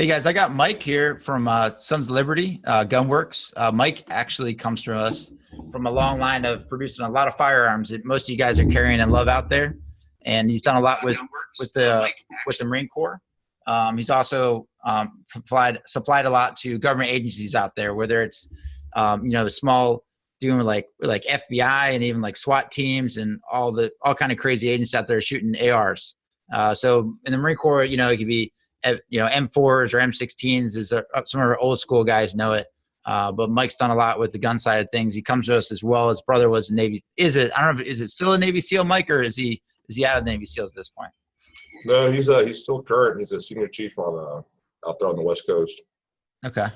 Hey guys, I got Mike here from Sons of Liberty Gunworks. Mike actually comes from us from a long line of producing a lot of firearms that most of you guys are carrying and love out there, and he's done a lot with the Marine Corps. He's also supplied a lot to government agencies out there, whether it's small doing like FBI and even like SWAT teams and all kind of crazy agents out there shooting ARs. So in the Marine Corps, it could be M4s or M16s is some of our old school guys know it. But Mike's done a lot with the gun side of things. He comes to us as well. His brother was a Navy. I don't know is it still a Navy SEAL, Mike, or is he out of the Navy SEALs at this point? No, he's still current. He's a senior chief on out there on the West Coast. Okay.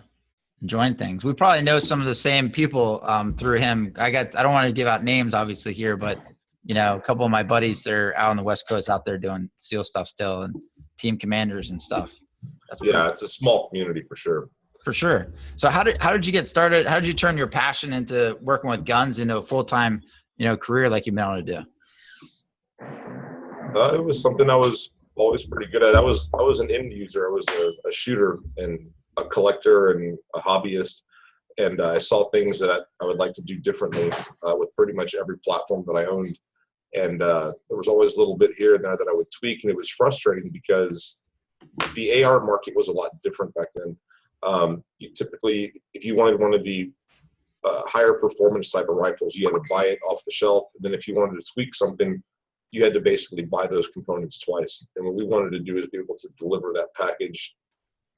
Enjoying things. We probably know some of the same people through him. I don't want to give out names obviously here, but a couple of my buddies, they're out on the West Coast out there doing SEAL stuff still and team commanders and stuff. It's a small community for sure. For sure. So how did you get started? How did you turn your passion into working with guns into a full-time, career like you've been able to do? It was something I was always pretty good at. I was an end user. I was a shooter and a collector and a hobbyist. And I saw things that I would like to do differently with pretty much every platform that I owned. And there was always a little bit here and there that I would tweak. And it was frustrating because the AR market was a lot different back then. You typically, if you wanted one of the higher performance type of rifles, you had to buy it off the shelf. And then if you wanted to tweak something, you had to basically buy those components twice. And what we wanted to do is be able to deliver that package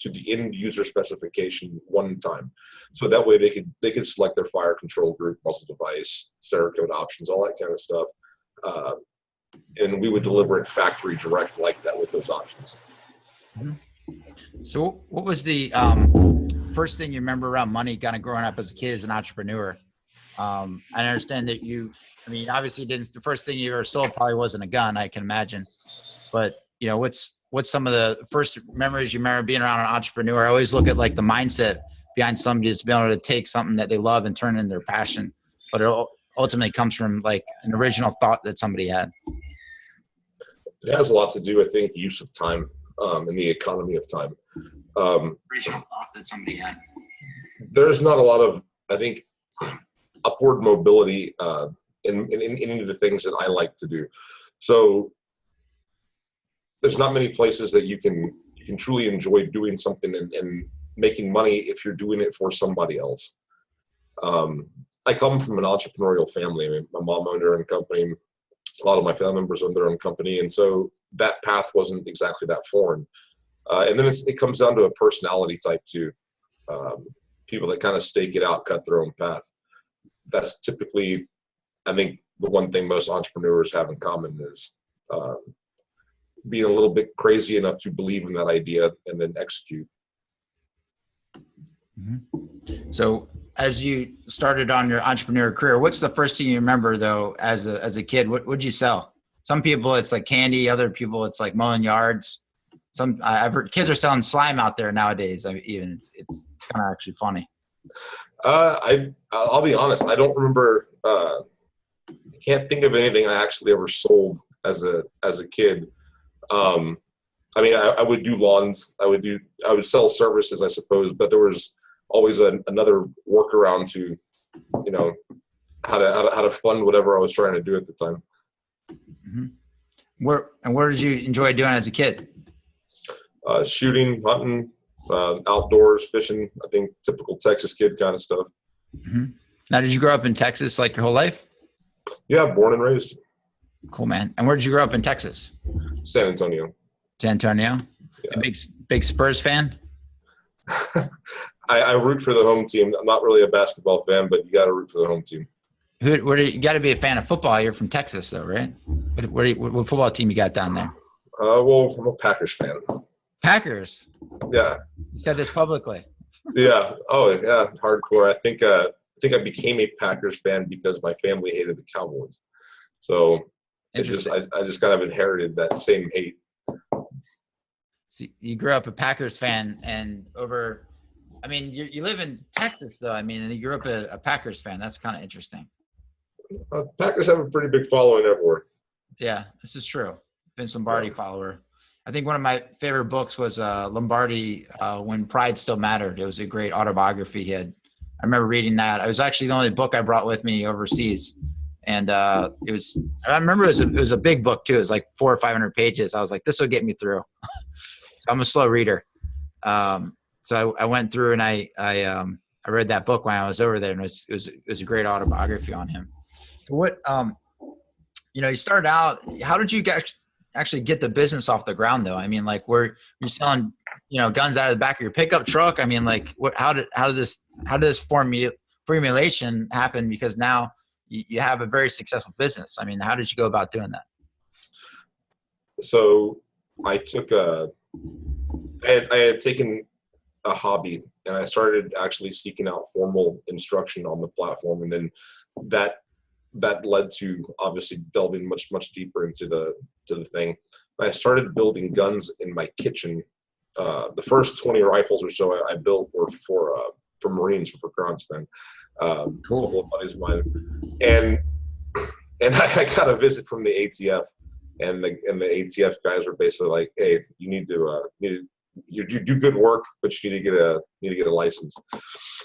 to the end user specification one time. So that way they could select their fire control group, muzzle device, Cerakote options, all that kind of stuff. And we would deliver it factory direct like that with those options. So what was the first thing you remember around money kind of growing up as a kid, as an entrepreneur? I understand that obviously the first thing you ever sold probably wasn't a gun, I can imagine. But, what's some of the first memories you remember being around an entrepreneur? I always look at like the mindset behind somebody that's been able to take something that they love and turn it into their passion. But it ultimately comes from like an original thought that somebody had. It has a lot to do, I think, use of time and the economy of time. Original thought that somebody had. There's not a lot of, I think, upward mobility in any of the things that I like to do. So there's not many places that you can truly enjoy doing something and making money if you're doing it for somebody else. I come from an entrepreneurial family. My mom owned her own company. A lot of my family members owned their own company. And so that path wasn't exactly that foreign. And then it comes down to a personality type too. People that kind of stake it out, cut their own path. That's typically, I think, the one thing most entrepreneurs have in common is being a little bit crazy enough to believe in that idea and then execute. Mm-hmm. So as you started on your entrepreneur career, what's the first thing you remember though, as a kid? What would you sell? Some people it's like candy, other people it's like mowing yards. I've heard kids are selling slime out there nowadays. It's kind of actually funny. I'll be honest. I don't remember. I can't think of anything I actually ever sold as a kid. I would do lawns. I would sell services, I suppose, but there was always another workaround to, how to fund whatever I was trying to do at the time. Mm-hmm. Where did you enjoy doing as a kid? Shooting, hunting, outdoors, fishing. I think typical Texas kid kind of stuff. Mm-hmm. Now, did you grow up in Texas like your whole life? Yeah, born and raised. Cool, man. And where did you grow up in Texas? San Antonio. San Antonio? Yeah. A big Spurs fan? I root for the home team. I'm not really a basketball fan, but you got to root for the home team. You got to be a fan of football. You're from Texas, though, right? What football team you got down there? Well, I'm a Packers fan. Packers? Yeah. You said this publicly. Yeah. Oh, yeah. Hardcore. I think I became a Packers fan because my family hated the Cowboys. So I just kind of inherited that same hate. So you grew up a Packers fan, and you live in Texas, though. You grew up a Packers fan. That's kind of interesting. Packers have a pretty big following everywhere. Yeah, this is true. Vince Lombardi follower. I think one of my favorite books was Lombardi, When Pride Still Mattered. It was a great autobiography he had. I remember reading that. It was actually the only book I brought with me overseas. And I remember it was a big book too. It was like 400 or 500 pages. I was like, this will get me through. So I'm a slow reader. So I went through and I read that book when I was over there, and it was a great autobiography on him. So what, you started out, how did you actually get the business off the ground though? I mean, like where you're selling, guns out of the back of your pickup truck. I mean, like how did this formulation happen? Because now you have a very successful business. I mean, how did you go about doing that? So I had taken a hobby and I started actually seeking out formal instruction on the platform. And then that led to obviously delving much deeper into the thing. I started building guns in my kitchen. The first 20 rifles or so I built were for Marines, for groundsmen. Cool. A couple of buddies of mine, and I got a visit from the ATF, and the ATF guys were basically like, "Hey, you need to you do good work, but you need to get a license."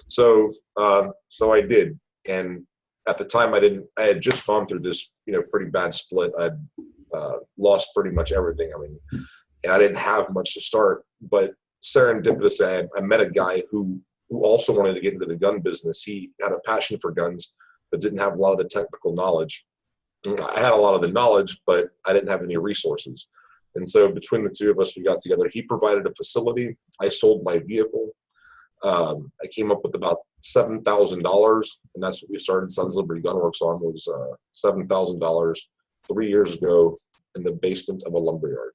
So I did, and at the time I had just gone through this pretty bad split. I'd lost pretty much everything. I mean, and I didn't have much to start. But serendipitously, I met a guy who also wanted to get into the gun business. He had a passion for guns, but didn't have a lot of the technical knowledge. I had a lot of the knowledge, but I didn't have any resources. And so between the two of us, we got together. He provided a facility. I sold my vehicle. I came up with about $7,000, and that's what we started Sons of Liberty Gunworks on, was $7,000 3 years ago in the basement of a lumberyard.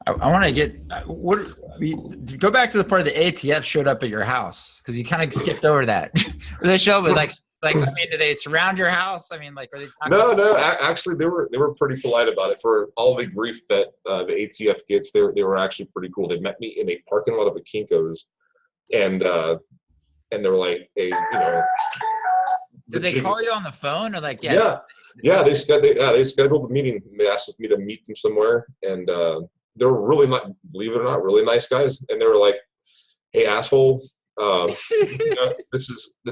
I want to go back to the part of the ATF showed up at your house, because you kind of skipped over that. They show up with like I mean, do they surround your house? I mean, like, are they? No. Actually, they were pretty polite about it. For all the grief that the ATF gets, they were actually pretty cool. They met me in a parking lot of a Kinko's, and they were like, "Hey, Did they call you on the phone or like? Yeah. They scheduled a meeting. They asked me to meet them somewhere, and they were really not, believe it or not, really nice guys. And they were like, "Hey, asshole, this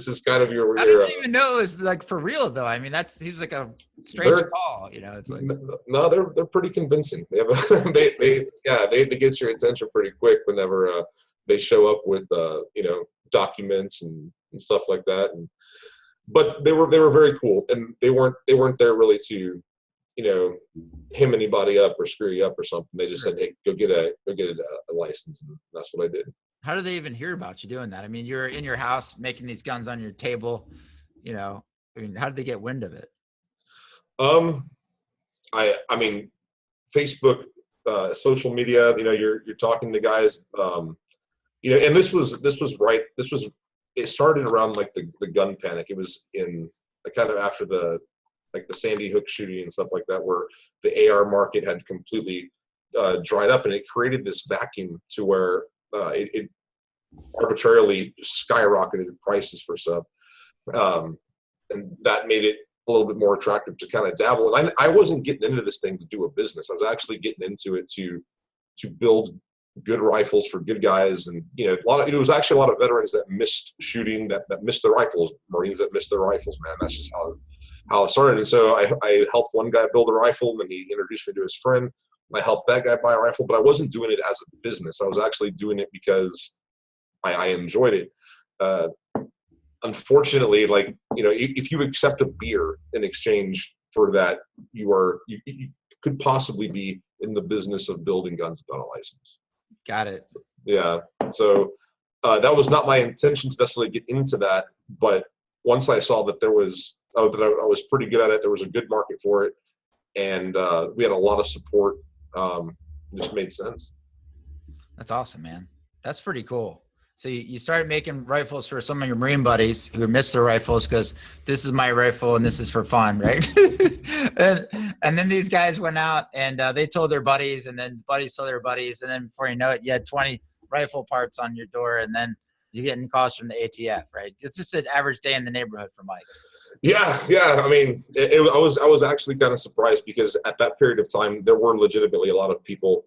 is kind of your." I didn't even know it was like for real though. I mean, seems like a strange call. It's like, no, they're pretty convincing. They have they get your attention pretty quick whenever they show up with documents and stuff like that. But they were very cool, and they weren't there really to hem anybody up or screw you up or something. They just said, "Hey, go get a license," and that's what I did. How did they even hear about you doing that? I mean, you're in your house making these guns on your table. I mean, how did they get wind of it? I mean, Facebook, social media. You're talking to guys. And it started around like the gun panic. It was in kind of after the Sandy Hook shooting and stuff like that, where the AR market had completely dried up, and it created this vacuum to where it arbitrarily skyrocketed prices for stuff, and that made it a little bit more attractive to kind of dabble. And I wasn't getting into this thing to do a business. I was actually getting into it to build good rifles for good guys, and it was actually a lot of veterans that missed shooting, that missed their rifles, Marines that missed their rifles. Man, that's just how it started. And so I helped one guy build a rifle, and then he introduced me to his friend. I helped that guy buy a rifle, but I wasn't doing it as a business. I was actually doing it because I enjoyed it. Unfortunately, if you accept a beer in exchange for that, you could possibly be in the business of building guns without a license. Got it. Yeah. So that was not my intention to necessarily get into that, but once I saw that I was pretty good at it, there was a good market for it, and we had a lot of support. It just made sense. That's awesome, man. That's pretty cool. So you started making rifles for some of your Marine buddies who missed their rifles, because this is my rifle and this is for fun, right? and then these guys went out and they told their buddies, and then buddies told their buddies, and then before you know it, you had 20 rifle parts on your door, and then you're getting calls from the ATF, right? It's just an average day in the neighborhood for Mike. Yeah. I mean, I was actually kind of surprised because at that period of time, there were legitimately a lot of people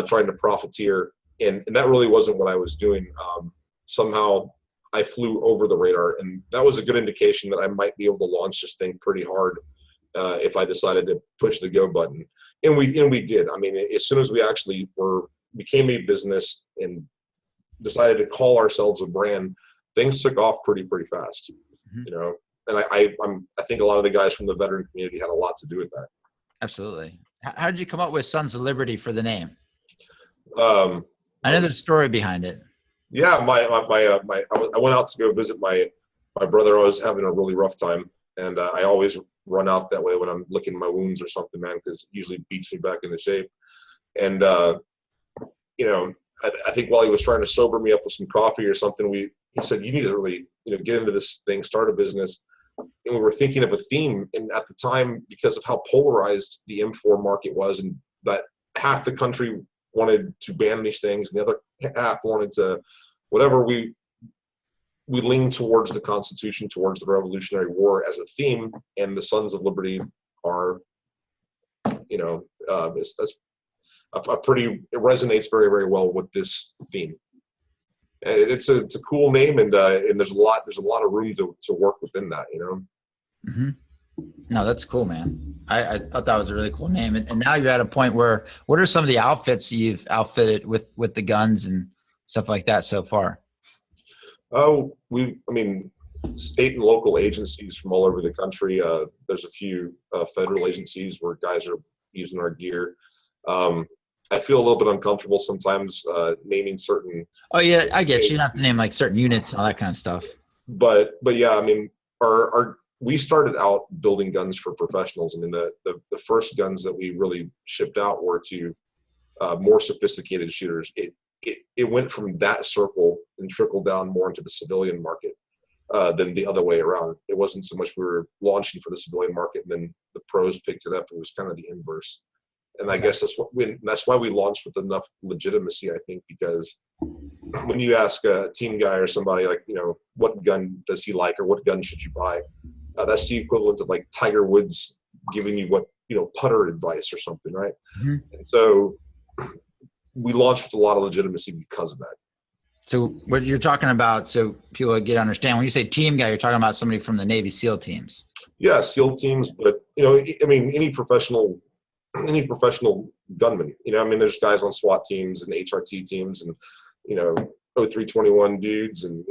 trying to profiteer, and that really wasn't what I was doing. Somehow, I flew over the radar, and that was a good indication that I might be able to launch this thing pretty hard if I decided to push the go button. And we did. I mean, as soon as we actually became a business and decided to call ourselves a brand, things took off pretty fast. Mhm. You know, and I think a lot of the guys from the veteran community had a lot to do with that. Absolutely. How did you come up with Sons of Liberty for the name? Um, I know there's a story behind it. yeah, I went out to go visit my brother. I was having a really rough time, and I always run out that way when I'm licking my wounds or something, man, because it usually beats me back into shape. And you know, I think while he was trying to sober me up with some coffee or something, he said, "You need to really, get into this thing, start a business." And we were thinking of a theme, and at the time, because of how polarized the M4 market was, and that half the country wanted to ban these things, and the other half wanted to, whatever, we leaned towards the Constitution, towards the Revolutionary War as a theme, and the Sons of Liberty are, that's it resonates very well with this theme. It's a cool name, and there's a lot of room to work within that, Mm-hmm. No, that's cool, man. I thought that was a really cool name. And now you're at a point where, what are some of the outfits you've outfitted with the guns and stuff like that so far? Oh, state and local agencies from all over the country. There's a few federal agencies where guys are using our gear. I feel a little bit uncomfortable sometimes naming certain. Oh yeah, I get you. You don't have to name like certain units and all that kind of stuff. But yeah, I mean, we started out building guns for professionals. I mean, the first guns that we really shipped out were to more sophisticated shooters. It went from that circle and trickled down more into the civilian market than the other way around. It wasn't so much we were launching for the civilian market and then the pros picked it up. It was kind of the inverse. And I guess that's why we launched with enough legitimacy, I think, because when you ask a team guy or somebody like, what gun does he like or what gun should you buy? That's the equivalent of like Tiger Woods giving you putter advice or something, right? Mm-hmm. And so we launched with a lot of legitimacy because of that. So what you're talking about, so people get to understand, when you say team guy, you're talking about somebody from the Navy SEAL teams. Yeah, SEAL teams, but any professional gunman. There's guys on SWAT teams and HRT teams and 0321 dudes and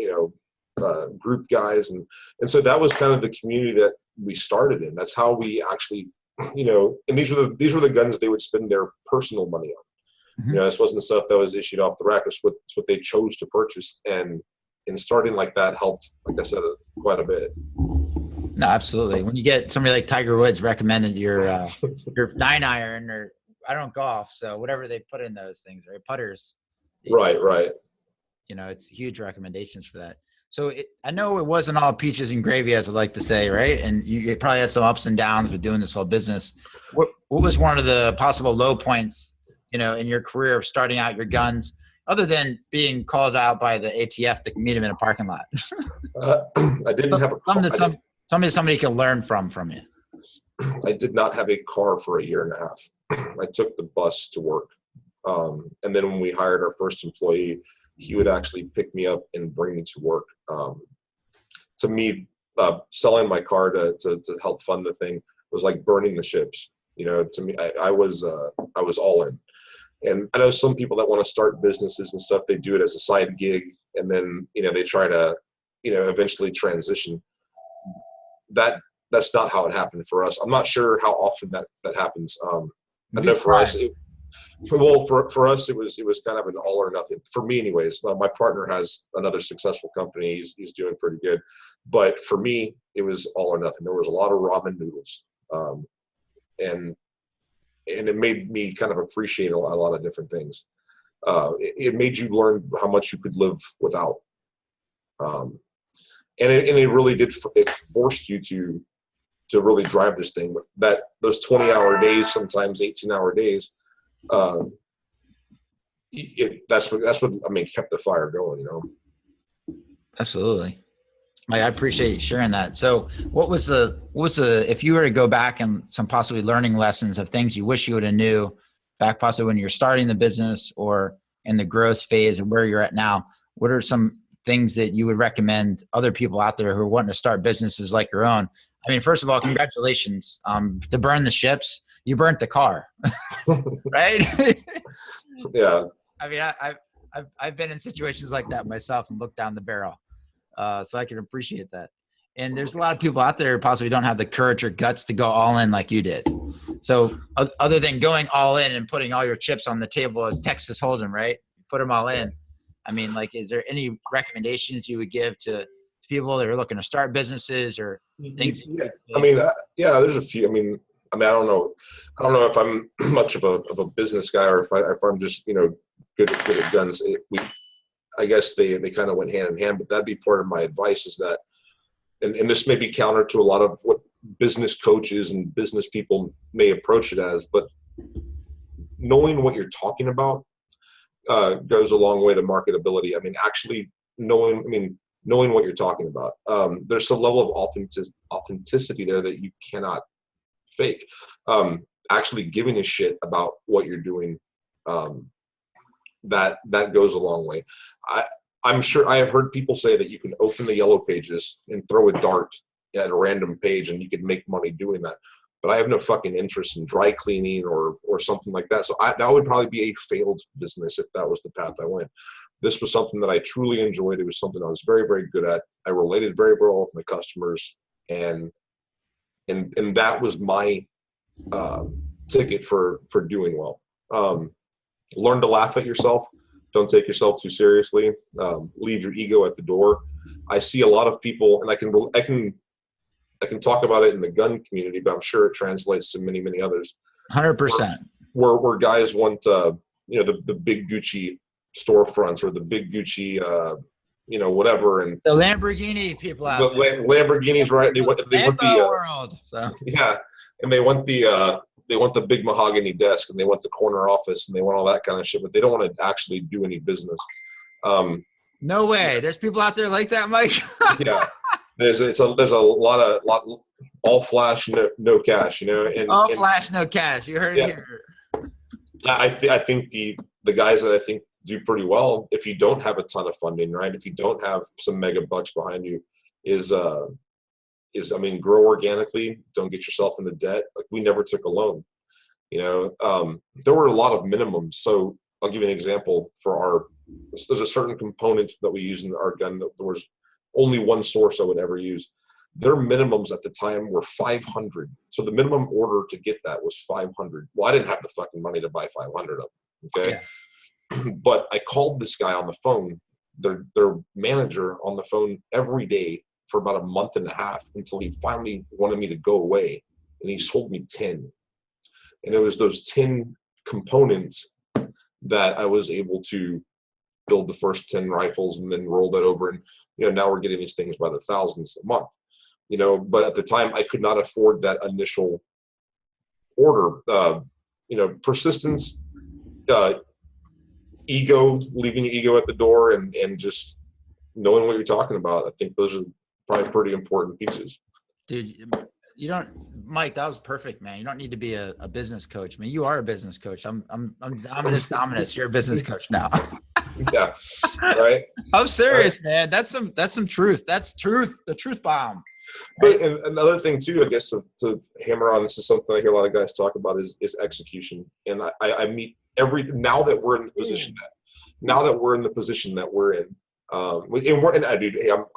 group guys, and so that was kind of the community that we started in. That's how we actually, and these were the guns they would spend their personal money on. Mm-hmm. This wasn't stuff that was issued off the rack. It's what they chose to purchase, and starting like that helped, like I said, quite a bit. No, absolutely. When you get somebody like Tiger Woods recommended your 9-iron, or I don't golf, so whatever they put in those things, right? Putters. Right. It's huge recommendations for that. So I know it wasn't all peaches and gravy, as I like to say, right? And you probably had some ups and downs with doing this whole business. What was one of the possible low points, in your career of starting out your guns, other than being called out by the ATF to meet him in a parking lot? I didn't have a car. Somebody can learn from you. I did not have a car for a year and a half. I took the bus to work. And then when we hired our first employee, he would actually pick me up and bring me to work. To me, selling my car to help fund the thing was like burning the ships. To me, I was all in. And I know some people that want to start businesses and stuff, they do it as a side gig, and then they try to eventually transition. That's not how it happened for us. I'm not sure how often that happens. I know for us, for us it was kind of an all or nothing. For me, anyways. My partner has another successful company. He's doing pretty good, but for me, it was all or nothing. There was a lot of ramen noodles, and it made me kind of appreciate a lot of different things. It made you learn how much you could live without. And it really did. It forced you to really drive this thing. That those 20-hour days, sometimes 18-hour days. That's what kept the fire going. Absolutely. I appreciate you sharing that. So if you were to go back and some possibly learning lessons of things you wish you would have knew back possibly when you're starting the business or in the growth phase of where you're at now, what are some things that you would recommend other people out there who are wanting to start businesses like your own? I mean, first of all, congratulations to burn the ships. You burnt the car, right? Yeah. I mean, I've been in situations like that myself and looked down the barrel. So I can appreciate that. And there's a lot of people out there who possibly don't have the courage or guts to go all in like you did. So other than going all in and putting all your chips on the table as Texas Hold'em, right? Put them all in. I mean, like, is there any recommendations you would give to people that are looking to start businesses or things? Yeah. I mean, yeah, there's a few. I mean, I don't know if I'm much of a business guy or if I'm just, good at guns. I guess they kind of went hand in hand, but that'd be part of my advice is that, and this may be counter to a lot of what business coaches and business people may approach it as, but knowing what you're talking about goes a long way to marketability. I mean, actually knowing what you're talking about. There's some level of authenticity there that you cannot fake. Actually giving a shit about what you're doing, that goes a long way. I'm sure I have heard people say that you can open the yellow pages and throw a dart at a random page and you could make money doing that. But I have no fucking interest in dry cleaning or something like that. So that would probably be a failed business if that was the path I went. This was something that I truly enjoyed. It was something I was very, very good at. I related very well with my customers, and that was my ticket for doing well. Learn to laugh at yourself. Don't take yourself too seriously. Leave your ego at the door. I see a lot of people, and I can talk about it in the gun community, but I'm sure it translates to many, many others. 100%. Where guys want, the big Gucci storefronts or the big Gucci, whatever. And the Lamborghini people out there. Lamborghinis, right? They want the world. So. Yeah, and they want the big mahogany desk, and they want the corner office, and they want all that kind of shit, but they don't want to actually do any business. No way. There's people out there like that, Mike. Yeah. There's a lot all flash, no cash, and all flash, no cash. You heard it here. I think the guys that I think do pretty well, if you don't have a ton of funding, right? If you don't have some mega bucks behind you, is grow organically. Don't get yourself into debt. Like, we never took a loan. There were a lot of minimums. So I'll give you an example. There's a certain component that we use in our gun that there was only one source I would ever use. Their minimums at the time were 500. So the minimum order to get that was 500. Well, I didn't have the fucking money to buy 500 of them. Okay. Yeah. But I called this guy on the phone, their manager on the phone every day for about a month and a half until he finally wanted me to go away. And he sold me 10. And it was those 10 components that I was able to build the first 10 rifles and then roll that over. And, now we're getting these things by the thousands a month, but at the time I could not afford that initial order. Persistence, ego, leaving your ego at the door, and just knowing what you're talking about. I think those are probably pretty important pieces. Dude, Mike, that was perfect, man. You don't need to be a business coach. I mean, you are a business coach. I'm Dominus. You're a business coach now. Yeah. Right. I'm serious, man. That's some truth. That's truth. The truth bomb. But and another thing too, I guess to hammer on, this is something I hear a lot of guys talk about is execution. And I meet now that we're in the position that we're in,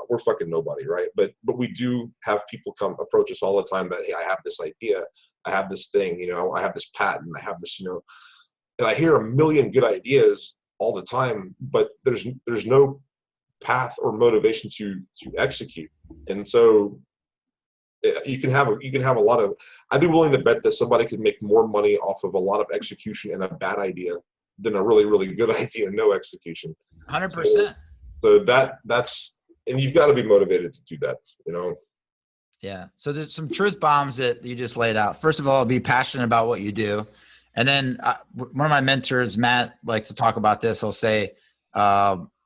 we're fucking nobody, right? But we do have people approach us all the time that, hey, I have this idea, I have this thing, I have this patent, I have this, and I hear a million good ideas all the time, but there's no path or motivation to execute. And so you can have a lot of, I'd be willing to bet that somebody could make more money off of a lot of execution and a bad idea than a really, really good idea and no execution. 100%. So that's, and you've got to be motivated to do that, Yeah. So there's some truth bombs that you just laid out. First of all, be passionate about what you do. And then one of my mentors, Matt, likes to talk about this. He'll say,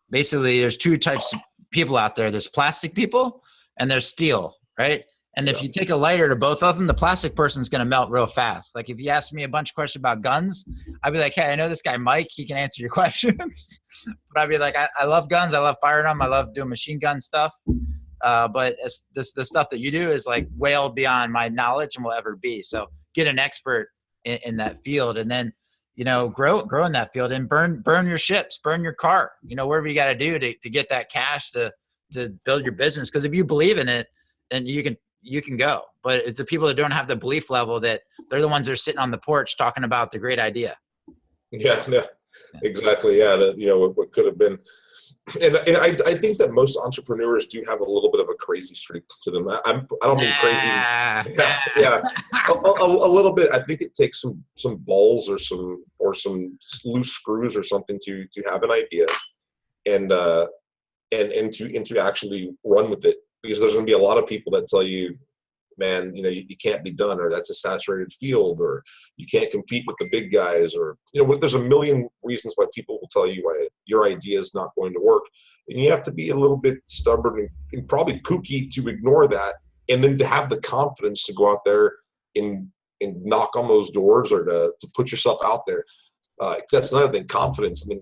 basically there's two types of people out there. There's plastic people and there's steel, right? And if Yeah. you take a lighter to both of them, the plastic person's going to melt real fast. Like if you ask me a bunch of questions about guns, I'd be like, hey, I know this guy, Mike, he can answer your questions. But I'd be like, I love guns. I love firing them. I love doing machine gun stuff. But the stuff that you do is like well beyond my knowledge and will ever be. So get an expert in that field, and then, you know, grow in that field, and burn your ships, burn your car, you know, whatever you got to do to get that cash to build your business. Because if you believe in it, then you can go. But it's the people that don't have the belief level that they're the ones that are sitting on the porch talking about the great idea. Yeah, exactly. Yeah, that, you know, what could have been. And I think that most entrepreneurs do have a little bit of a crazy streak to them. I don't mean crazy. Yeah, a little bit. I think it takes some balls or some loose screws or something to have an idea, and to actually run with it. Because there's going to be a lot of people that tell you, man, you know, you can't be done, or that's a saturated field, or you can't compete with the big guys, or, you know, there's a million reasons why people will tell you why your idea is not going to work. And you have to be a little bit stubborn and probably kooky to ignore that, and then to have the confidence to go out there and knock on those doors, or to put yourself out there. That's another thing, confidence. I mean,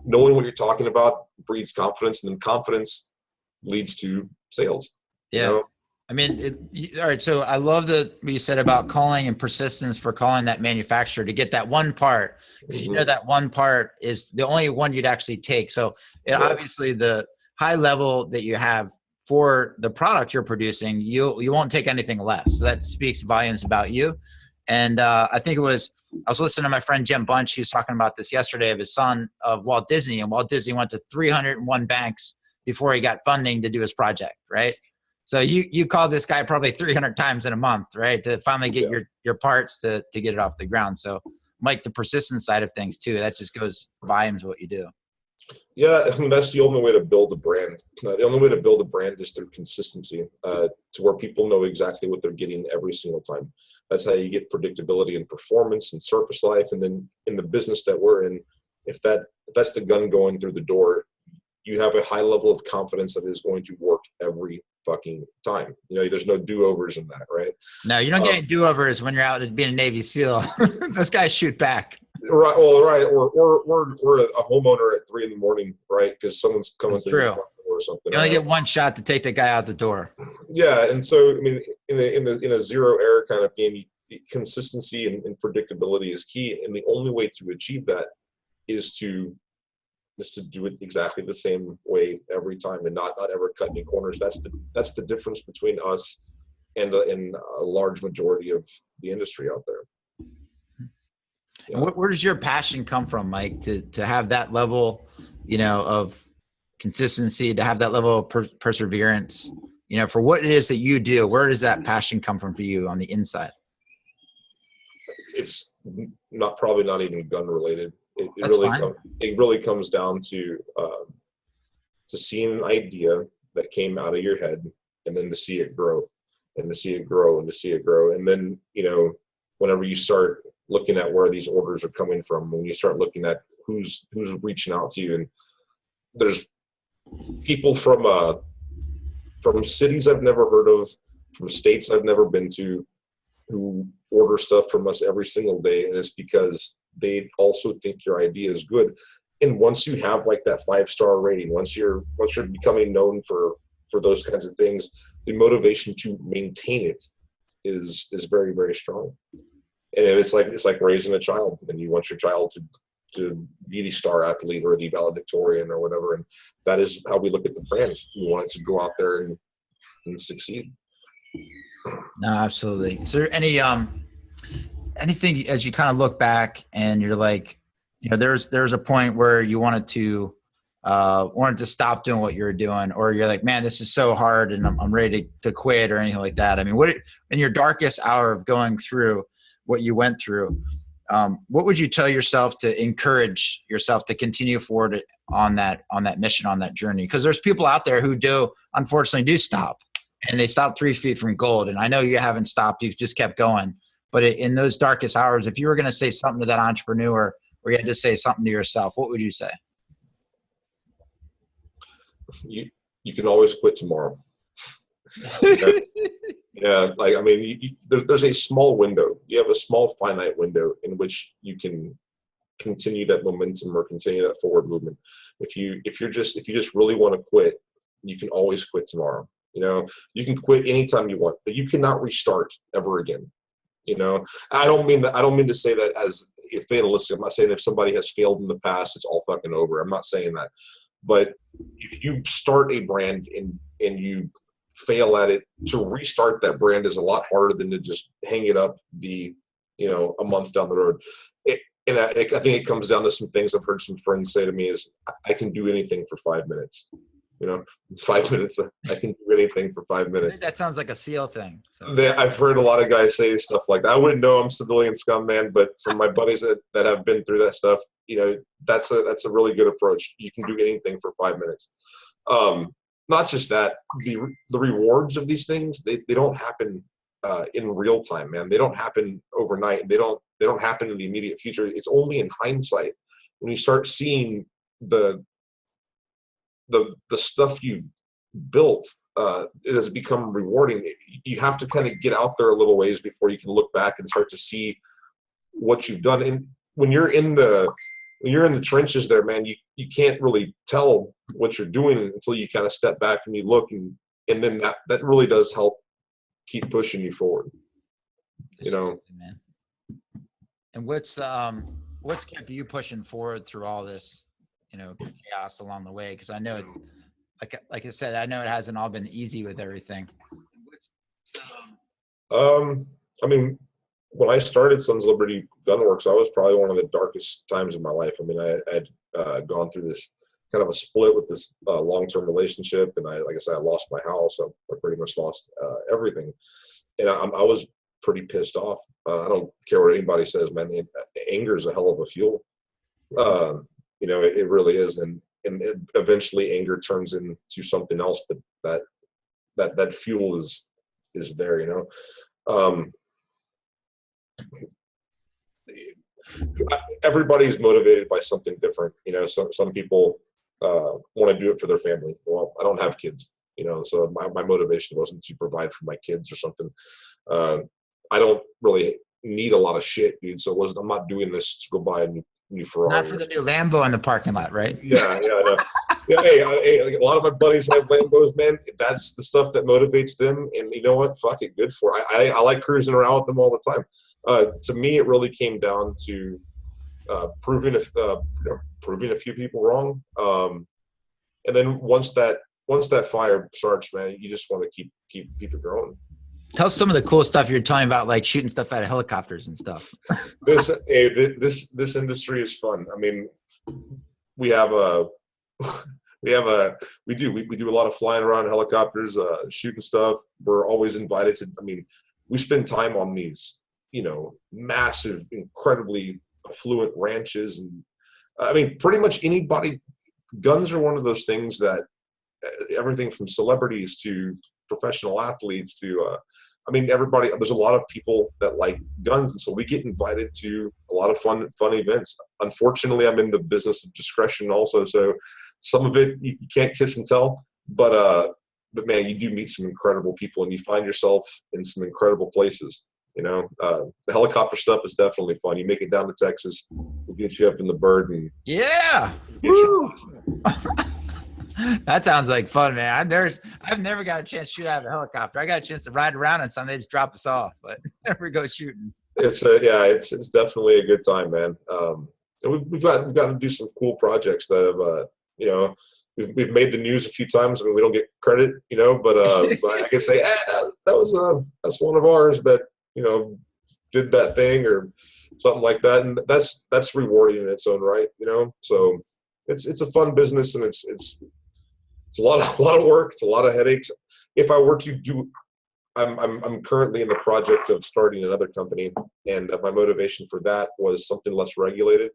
knowing what you're talking about breeds confidence, and then confidence leads to sales. Yeah. You know? I mean, all right. So I love what you said about calling and persistence for calling that manufacturer to get that one part, because you know that one part is the only one you'd actually take. So obviously the high level that you have for the product you're producing, you won't take anything less. So that speaks volumes about you. And I think I was listening to my friend Jim Bunch. He was talking about this yesterday of his son of Walt Disney, and Walt Disney went to 301 banks before he got funding to do his project, right? So you call this guy probably 300 times in a month, right, to finally get your parts to get it off the ground. So, Mike, the persistence side of things too, that just goes volumes what you do. Yeah, I mean, that's the only way to build a brand. The only way to build a brand is through consistency, to where people know exactly what they're getting every single time. That's how you get predictability in performance and surface life. And then in the business that we're in, if that's the gun going through the door, you have a high level of confidence that it is going to work every fucking time. You know, there's no do-overs in that, right? No, you don't get any do-overs when you're out being a Navy SEAL. Those guys shoot back. Right. Well, right. Or we're a homeowner at 3 a.m, right? Because someone's coming through the front door or something. You only get one shot to take the guy out the door. Yeah, and so I mean, in a zero error kind of game, consistency and predictability is key, and the only way to achieve that is to do it exactly the same way every time, and not ever cut any corners. That's the difference between us and a large majority of the industry out there. Yeah. And where does your passion come from, Mike, to have that level, you know, of consistency, to have that level of perseverance, you know, for what it is that you do? Where does that passion come from for you on the inside? It's probably not even gun related. It really comes down to seeing an idea that came out of your head, and then to see it grow, and to see it grow, and to see it grow. And then, you know, whenever you start looking at where these orders are coming from, when you start looking at who's reaching out to you, and there's people from cities I've never heard of, from states I've never been to, who order stuff from us every single day, and it's because they also think your idea is good. And once you have like that 5-star rating, once you're becoming known for those kinds of things, the motivation to maintain it is very, very strong. And it's like raising a child, and you want your child to be the star athlete or the valedictorian or whatever. And that is how we look at the brand. We want it to go out there and succeed. No, absolutely. Is there anything as you kind of look back and you're like, you know, there's a point where you wanted to stop doing what you're doing, or you're like, man, this is so hard and I'm ready to quit, or anything like that? I mean, what in your darkest hour of going through what you went through, what would you tell yourself to encourage yourself to continue forward on that mission, on that journey? Because there's people out there who unfortunately do stop, and they stop 3 feet from gold. And I know you haven't stopped, you've just kept going. But in those darkest hours, if you were going to say something to that entrepreneur, or you had to say something to yourself, what would you say? You can always quit tomorrow. Yeah, like I mean, there's a small window. You have a small finite window in which you can continue that momentum or continue that forward movement. If you just really want to quit, you can always quit tomorrow. You know, you can quit anytime you want, but you cannot restart ever again. You know, I don't mean that. I don't mean to say that as a fatalistic. I'm not saying if somebody has failed in the past, it's all fucking over. I'm not saying that. But if you start a brand and you fail at it, to restart that brand is a lot harder than to just hang it up a month down the road. And I think it comes down to some things I've heard some friends say to me is I can do anything for 5 minutes. 5 minutes. I can do anything for 5 minutes. That sounds like a SEAL thing. So. I've heard a lot of guys say stuff like that. I wouldn't know I'm civilian scum, man, but from my buddies that have been through that stuff, that's a really good approach. You can do anything for 5 minutes. Not just that, the rewards of these things, they don't happen in real time, man. They don't happen overnight. They don't happen in the immediate future. It's only in hindsight when you start seeing the stuff you've built it has become rewarding. You have to kind of get out there a little ways before you can look back and start to see what you've done. And when you're in the trenches there, man, you can't really tell what you're doing until you kind of step back and you look, and then that really does help keep pushing you forward. Man. And what's kept you pushing forward through all this, chaos along the way? Because I know, like I said, I know it hasn't all been easy with everything. I mean, when I started Sons of Liberty Gunworks, I was probably one of the darkest times of my life. I mean, I had gone through this kind of a split with this long-term relationship, and like I said, I lost my house. I pretty much lost everything, and I was pretty pissed off. I don't care what anybody says, man. Anger is a hell of a fuel. It really is, and eventually anger turns into something else. But that fuel is there. Everybody's motivated by something different. Some people want to do it for their family. Well, I don't have kids, so my motivation wasn't to provide for my kids or something. I don't really need a lot of shit, dude. So I'm not doing this to go buy a new Ferrari. Not for the new Lambo in the parking lot, right? Yeah, I know. Yeah, hey, a lot of my buddies have Lambos, man. That's the stuff that motivates them, and you know what? Fuck it, good for it. I like cruising around with them all the time. To me, it really came down to proving a few people wrong, and then once that fire starts, man, you just want to keep it growing. Tell us some of the cool stuff you're talking about, like shooting stuff out of helicopters and stuff. This industry is fun. I mean, we do a lot of flying around helicopters, shooting stuff. We're always invited to. I mean, we spend time on these, massive, incredibly affluent ranches, and I mean, pretty much anybody. Guns are one of those things that everything from celebrities to professional athletes to everybody. There's a lot of people that like guns, and so we get invited to a lot of fun events. Unfortunately, I'm in the business of discretion also, so some of it you can't kiss and tell, but man, you do meet some incredible people, and you find yourself in some incredible places. The helicopter stuff is definitely fun. You make it down to Texas, we'll get you up in the bird, and yeah. That sounds like fun, man. I've never got a chance to shoot out of a helicopter. I got a chance to ride around and something, they just drop us off, but never go shooting. It's definitely a good time, man. And we've got to do some cool projects that have we've made the news a few times. I mean, we don't get credit, but I can say that's one of ours that did that thing or something like that, and that's rewarding in its own right, So it's a fun business, and it's a lot of work. It's a lot of headaches. If I were to do, I'm currently in the project of starting another company, and my motivation for that was something less regulated,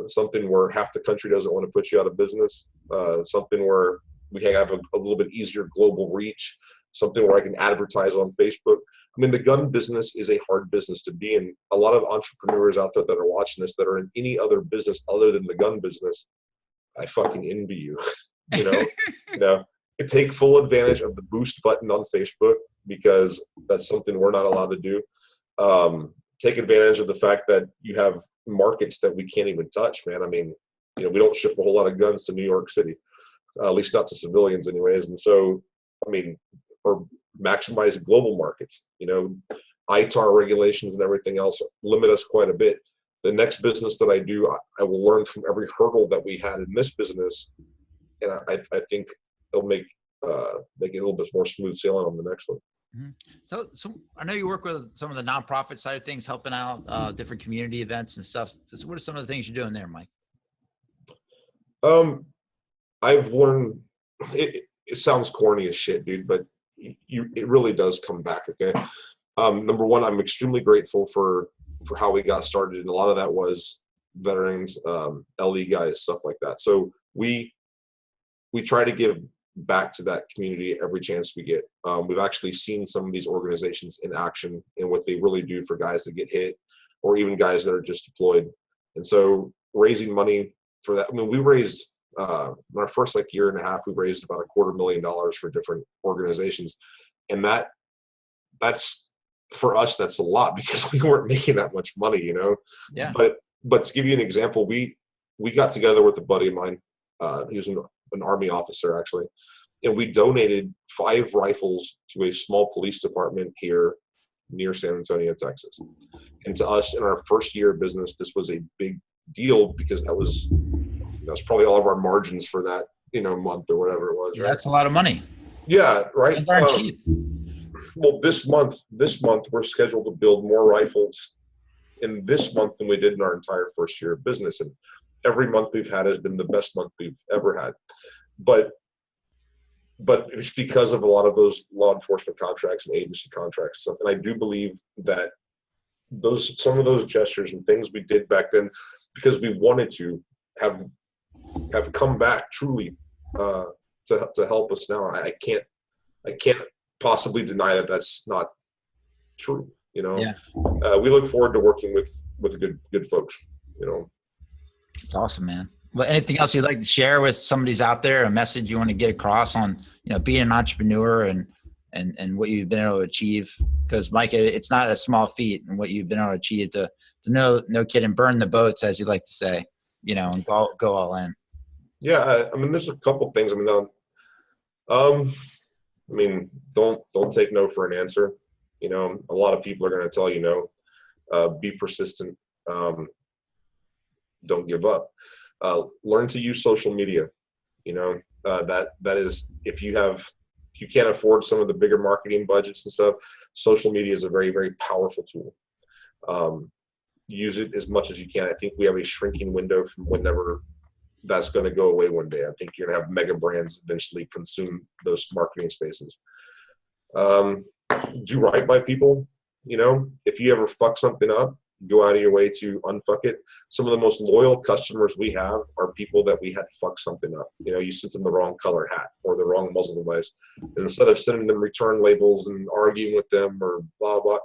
something where half the country doesn't want to put you out of business, something where we have a little bit easier global reach, something where I can advertise on Facebook. I mean, the gun business is a hard business to be in. A lot of entrepreneurs out there that are watching this that are in any other business other than the gun business, I fucking envy you. take full advantage of the boost button on Facebook, because that's something we're not allowed to do. Take advantage of the fact that you have markets that we can't even touch, man. I mean, we don't ship a whole lot of guns to New York City, at least not to civilians anyways. And so, I mean, or maximize global markets, ITAR regulations and everything else limit us quite a bit. The next business that I do, I will learn from every hurdle that we had in this business. And I think it'll make it a little bit more smooth sailing on the next one. Mm-hmm. So I know you work with some of the nonprofit side of things, helping out different community events and stuff. So what are some of the things you're doing there, Mike? I've learned, it sounds corny as shit, dude, but it really does come back. Okay. Number one, I'm extremely grateful for how we got started. And a lot of that was veterans, LE guys, stuff like that. So we try to give back to that community every chance we get. We've actually seen some of these organizations in action and what they really do for guys that get hit, or even guys that are just deployed. And so raising money for that, I mean, we raised, in our first year and a half, we raised about $250,000 for different organizations. And that's, for us, that's a lot, because we weren't making that much money, Yeah. But to give you an example, we got together with a buddy of mine. He was an Army officer, actually, and we donated 5 rifles to a small police department here near San Antonio, Texas. And to us, in our first year of business, this was a big deal, because that was probably all of our margins for that month or whatever it was. Yeah, right? that's a lot of money. Yeah, right. Those aren't cheap. Well, this month we're scheduled to build more rifles in this month than we did in our entire first year of business, and every month we've had has been the best month we've ever had. But it's because of a lot of those law enforcement contracts and agency contracts and stuff. And I do believe that some of those gestures and things we did back then, because we wanted to, have come back truly to help us now. I can't possibly deny that that's not true. Yeah. We look forward to working with good folks. It's awesome, man. Well, anything else you'd like to share with somebody's out there, a message you want to get across on, being an entrepreneur and what you've been able to achieve? Because Mike, it's not a small feat, and what you've been able to achieve to no kid and burn the boats, as you like to say, and go all in. Yeah. I mean, there's a couple things. I mean, don't take no for an answer. A lot of people are going to tell you no. Be persistent. Don't give up. Learn to use social media. That is, if you can't afford some of the bigger marketing budgets and stuff, social media is a very, very powerful tool. Use it as much as you can. I think we have a shrinking window from whenever that's going to go away one day. I think you're going to have mega brands eventually consume those marketing spaces. Do right by people. If you ever fuck something up, go out of your way to unfuck it. Some of the most loyal customers we have are people that we had fucked something up. You sent them the wrong color hat or the wrong muzzle device. And instead of sending them return labels and arguing with them or blah, blah,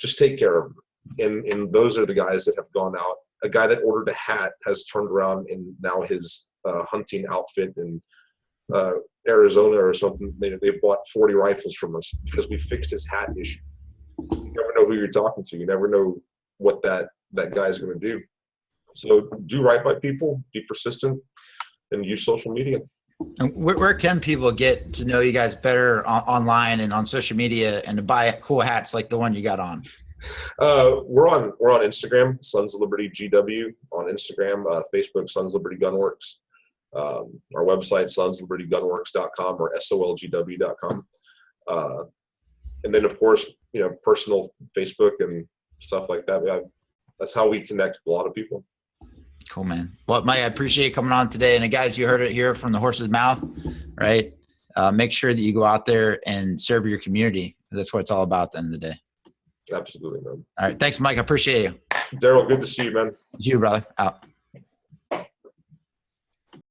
just take care of them. And those are the guys that have gone out. A guy that ordered a hat has turned around, and now his hunting outfit in Arizona or something, they bought 40 rifles from us because we fixed his hat issue. You never know who you're talking to. You never know what that guy's going to do. So do right by people, be persistent, and use social media. And where can people get to know you guys better online and on social media, and to buy cool hats like the one you got on? We're on Instagram, Sons of Liberty GW on Instagram, Facebook, Sons of Liberty Gunworks, our website, sonslibertygunworks.com or solgw.com. And then, of course, personal Facebook and stuff like that. That's how we connect with a lot of people. Cool, man. Well, Mike, I appreciate you coming on today. And guys, you heard it here from the horse's mouth, right? Make sure that you go out there and serve your community. That's what it's all about at the end of the day. Absolutely, man. All right. Thanks, Mike. I appreciate you. Daryl, good to see you, man. You, brother. Out.